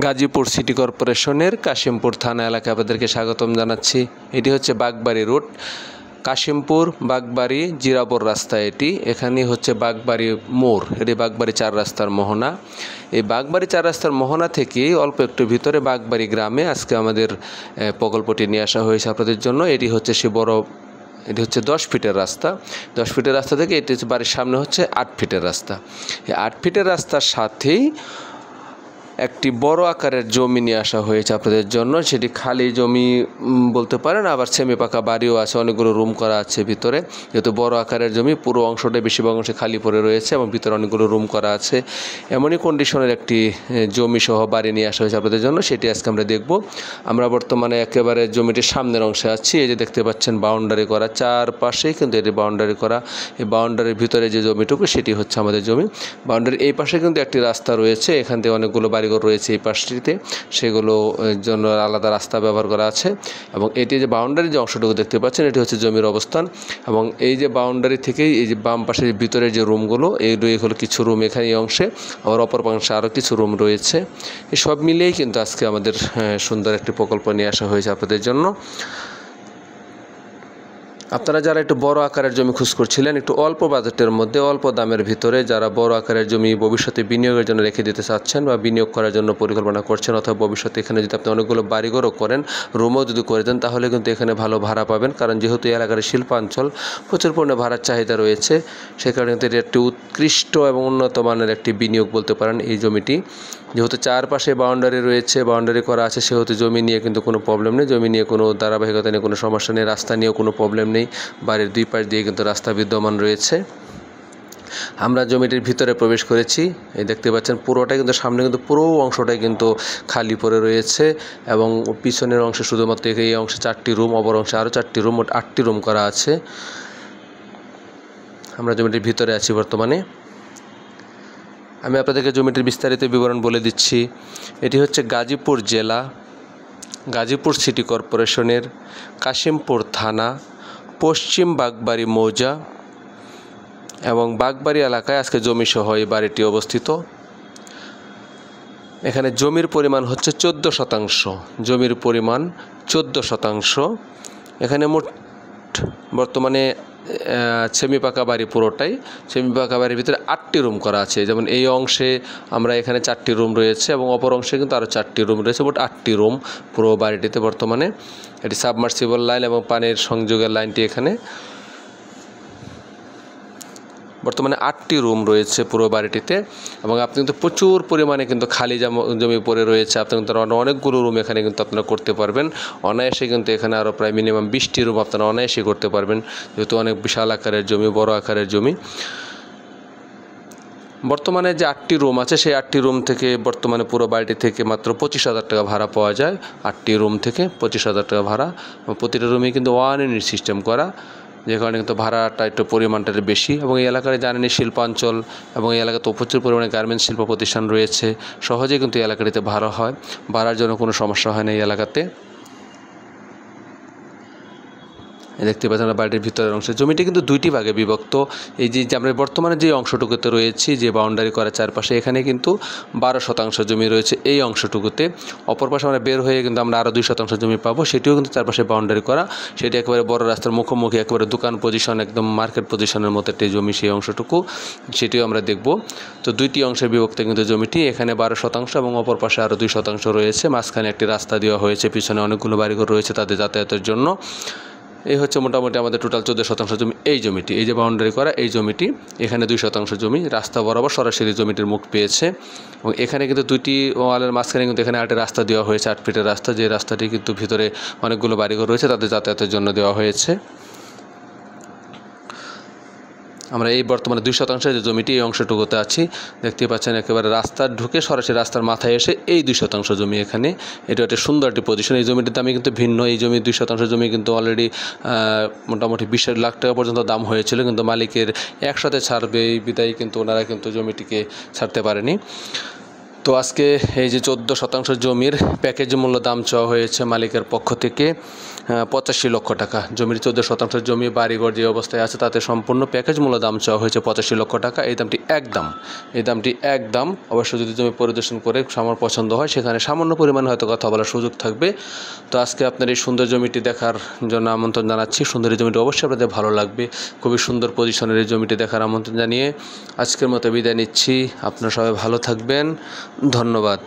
Gazipur city কর্পোরেশনের কাশিমপুর থানা এলাকায় আপনাদেরকে স্বাগতম জানাচ্ছি। এটি হচ্ছে বাগবাড়ি রোড, কাশিমপুর বাগবাড়ি জিরাপুর রাস্তা। এখানেই হচ্ছে বাগবাড়ি মোড়। এটি বাগবাড়ি 4 রাস্তার মোহনা। এই বাগবাড়ি 4 রাস্তার মোহনা থেকে অল্প একটু ভিতরে বাগবাড়ি গ্রামে আজকে আমাদের প্রকল্পটি নিয়ে আসা হয়েছে আপনাদের জন্য। এটি হচ্ছে এটি হচ্ছে 10 ফিটের রাস্তা। 10 ফিটের রাস্তা থেকে এটি হচ্ছে বাড়ির সামনে হচ্ছে 8 ফিটের রাস্তা। এই 8 ফিটের রাস্তার সাথেই একটি বড় আকারের জমি নিয়ে আসা হয়েছে আপনাদের জন্য। সেটি খালি জমি বলতে পারেন, আবার সেমি পাকা বাড়িও আছে, অনেকগুলো রুম করা আছে ভিতরে। যেহেতু বড় আকারের জমি, পুরো অংশটাই বেশিরভাগ অংশে খালি পড়ে রয়েছে এবং ভিতরে অনেকগুলো রুম করা আছে। এমনই কন্ডিশনের একটি জমি সহ বাড়ি নিয়ে আসা হয়েছে আপনাদের জন্য, সেটি আজকে আমরা দেখব। আমরা বর্তমানে একেবারে জমিটির সামনের অংশে আছি। এই যে দেখতে পাচ্ছেন বাউন্ডারি করা, চারপাশেই কিন্তু এটি বাউন্ডারি করা। এই বাউন্ডারির ভিতরে যে জমিটুকু সেটি হচ্ছে আমাদের জমি। বাউন্ডারির এই পাশে কিন্তু একটি রাস্তা রয়েছে, এখান থেকে অনেকগুলো বাড়িঘর রয়েছে এই পাশটিতে, সেগুলো জন্য আলাদা রাস্তা ব্যবহার করা আছে। এবং এটি যে বাউন্ডারি যে অংশটুকু দেখতে পাচ্ছেন, এটি হচ্ছে জমির অবস্থান। এবং এই যে বাউন্ডারি থেকেই এই যে বাম পাশের ভিতরে যে রুমগুলো, এই হলো কিছু রুম এখানে এই অংশে, আবার অপর অংশে আরও কিছু রুম রয়েছে। এই সব মিলিয়েই কিন্তু আজকে আমাদের সুন্দর একটি প্রকল্প নিয়ে আসা হয়েছে আপনাদের জন্য। আপনারা যারা একটু বড় আকারের জমি খোঁজ করছিলেন, একটু অল্প বাজেটের মধ্যে অল্প দামের ভিতরে, যারা বড় আকারের জমি ভবিষ্যতে বিনিয়োগের জন্য রেখে দিতে চাচ্ছেন বা বিনিয়োগ করার জন্য পরিকল্পনা করছেন, অথবা ভবিষ্যতে এখানে যদি আপনি অনেকগুলো বাড়িঘরও করেন, রুমও যদি করে দেন, তাহলে কিন্তু এখানে ভালো ভাড়া পাবেন। কারণ যেহেতু এই এলাকার শিল্পাঞ্চল, প্রচুর পরিমাণে ভাড়ার চাহিদা রয়েছে, সে কারণে কিন্তু এটি একটি উৎকৃষ্ট এবং উন্নত মানের একটি বিনিয়োগ বলতে পারেন এই জমিটি। যেহেতু চারপাশে বাউন্ডারি রয়েছে, বাউন্ডারি করা আছে, সেহেতু জমি নিয়ে কিন্তু কোনো প্রবলেম নেই, জমি নিয়ে কোনো ধারাবাহিকতা নিয়ে কোনো সমস্যা নেই, রাস্তা নিয়েও কোনো প্রবলেম নেই। বাড়ির দুই পাশ দিয়ে কিন্তু রাস্তা বিদ্যমান রয়েছে। আমরা জমিটির ভিতরে প্রবেশ করেছি, এই দেখতে পাচ্ছেন পুরোটাই কিন্তু, সামনে কিন্তু পুরো অংশটাই কিন্তু খালি পড়ে রয়েছে এবং পিছনের অংশে শুধুমাত্র এই অংশে 4টি রুম, অপর অংশে আরও 4টি রুম, মোট 8টি রুম করা আছে। আমরা জমিটির ভিতরে আছি বর্তমানে। আমি আপনাদেরকে জমিটির বিস্তারিত বিবরণ বলে দিচ্ছি। এটি হচ্ছে গাজীপুর জেলা, গাজীপুর সিটি কর্পোরেশনের কাশিমপুর থানা, পশ্চিম বাগবাড়ি মৌজা এবং বাগবাড়ি এলাকায় আজকে জমি সহ এই বাড়িটি অবস্থিত। এখানে জমির পরিমাণ হচ্ছে 14%। জমির পরিমাণ 14%। এখানে মোট বর্তমানে সেমি পাকা বাড়ি, পুরোটাই সেমি পাকা বাড়ির ভিতরে 8টি রুম করা আছে। যেমন এই অংশে আমরা এখানে 4টি রুম রয়েছে এবং অপর অংশে কিন্তু আরও 4টি রুম রয়েছে, মোট 8টি রুম পুরো বাড়িটিতে। বর্তমানে এটি সাবমার্সিবল লাইন এবং পানির সংযোগের লাইনটি এখানে। বর্তমানে 8টি রুম রয়েছে পুরো বাড়িটিতে এবং আপনি কিন্তু প্রচুর পরিমাণে কিন্তু খালি জমি পড়ে রয়েছে। আপনি কিন্তু অনেকগুলো রুম এখানে কিন্তু আপনারা করতে পারবেন অনায়াসে। কিন্তু এখানে আরও প্রায় মিনিমাম 20টি রুম আপনারা অনায়াসে করতে পারবেন, যেহেতু অনেক বিশাল আকারের জমি, বড় আকারের জমি। বর্তমানে যে 8টি রুম আছে, সেই 8টি রুম থেকে বর্তমানে পুরো বাড়িটি থেকে মাত্র 25,000 টাকা ভাড়া পাওয়া যায়। 8টি রুম থেকে 25,000 টাকা ভাড়া। প্রতিটা রুমে কিন্তু 1 ইউনিট সিস্টেম করা, যে কারণে কিন্তু ভাড়াটা একটু পরিমাণটা বেশি। এবং এই এলাকায় জানেন শিল্পাঞ্চল এবং এই এলাকাতে প্রচুর পরিমাণে গার্মেন্টস শিল্প প্রতিষ্ঠান রয়েছে, সহজেই কিন্তু এই এলাকাটিতে ভাড়া হয়, ভাড়ার জন্য কোনো সমস্যা হয় না এই এলাকাতে। দেখতে পাচ্ছেন বাড়িটির ভিতরের অংশে জমিটি কিন্তু 2টি ভাগে বিভক্ত। এই যে আমরা বর্তমানে যে অংশটুকুতে রয়েছি, যে বাউন্ডারি করা চারপাশে, এখানে কিন্তু 12% জমি রয়েছে এই অংশটুকুতে। অপর পাশে আমরা বের হয়ে কিন্তু আমরা আরও 2% জমি পাবো, সেটিও কিন্তু চারপাশে বাউন্ডারি করা। সেটি একেবারে বড় রাস্তার মুখোমুখি, একেবারে দোকান পজিশন, একদম মার্কেট পজিশনের মতো একটি জমি সেই অংশটুকু, সেটিও আমরা দেখব। তো 2টি অংশে বিভক্ত কিন্তু জমিটি। এখানে 12% এবং অপর পাশে আরও 2% রয়েছে। মাঝখানে একটি রাস্তা দেওয়া হয়েছে, পিছনে অনেকগুলো বাড়িঘর রয়েছে তাদের যাতায়াতের জন্য। এই হচ্ছে মোটামুটি আমাদের টোটাল 14% জমি এই জমিটি। এই যে বাউন্ডারি করা এই জমিটি, এখানে 2% জমি রাস্তা বরাবর সরাসরি জমিটির মুখ পেয়েছে। এবং এখানে কিন্তু 2টি ওয়ালের মাঝখানে কিন্তু এখানে একটা রাস্তা দেওয়া হয়েছে, 8 ফিটের রাস্তা, যে রাস্তাটি কিন্তু ভিতরে অনেকগুলো বাড়িঘর রয়েছে তাদের যাতায়াতের জন্য দেওয়া হয়েছে। আমরা এই বর্তমানে 2% যে জমিটি এই অংশটুকুতে আছি, দেখতে পাচ্ছেন একেবারে রাস্তা ঢুকে সরাসরি রাস্তার মাথায় এসে এই 2% জমি এখানে। এটা একটা সুন্দর একটি পজিশন। এই জমিটির দামই কিন্তু ভিন্ন। এই জমি 2% জমি কিন্তু অলরেডি মোটামুটি 20 লাখ টাকা পর্যন্ত দাম হয়েছিল, কিন্তু মালিকের একসাথে ছাড়বে এই বিদায় কিন্তু ওনারা কিন্তু জমিটিকে ছাড়তে পারেনি। তো আজকে এই যে 14 শতাংশ জমির প্যাকেজ মূল্য দাম চাওয়া হয়েছে মালিকের পক্ষ থেকে 85 লক্ষ টাকা। জমির 14 শতাংশ জমি বাড়িঘর যে অবস্থায় আছে তাতে সম্পূর্ণ প্যাকেজ মূল্য দাম চাওয়া হয়েছে 85 লক্ষ টাকা। এই দামটি একদম। অবশ্য যদি জমি পরিদর্শন করে আমার পছন্দ হয় সেখানে সামান্য পরিমাণে হয়তো কথা বলার সুযোগ থাকবে। তো আজকে আপনার এই সুন্দর জমিটি দেখার জন্য আমন্ত্রণ জানাচ্ছি। সুন্দর এই জমিটি অবশ্যই আপনাদের ভালো লাগবে। খুবই সুন্দর পজিশনের এই জমিটি দেখার আমন্ত্রণ জানিয়ে আজকের মতো বিদায় নিচ্ছি। আপনারা সবাই ভালো থাকবেন। ধন্যবাদ।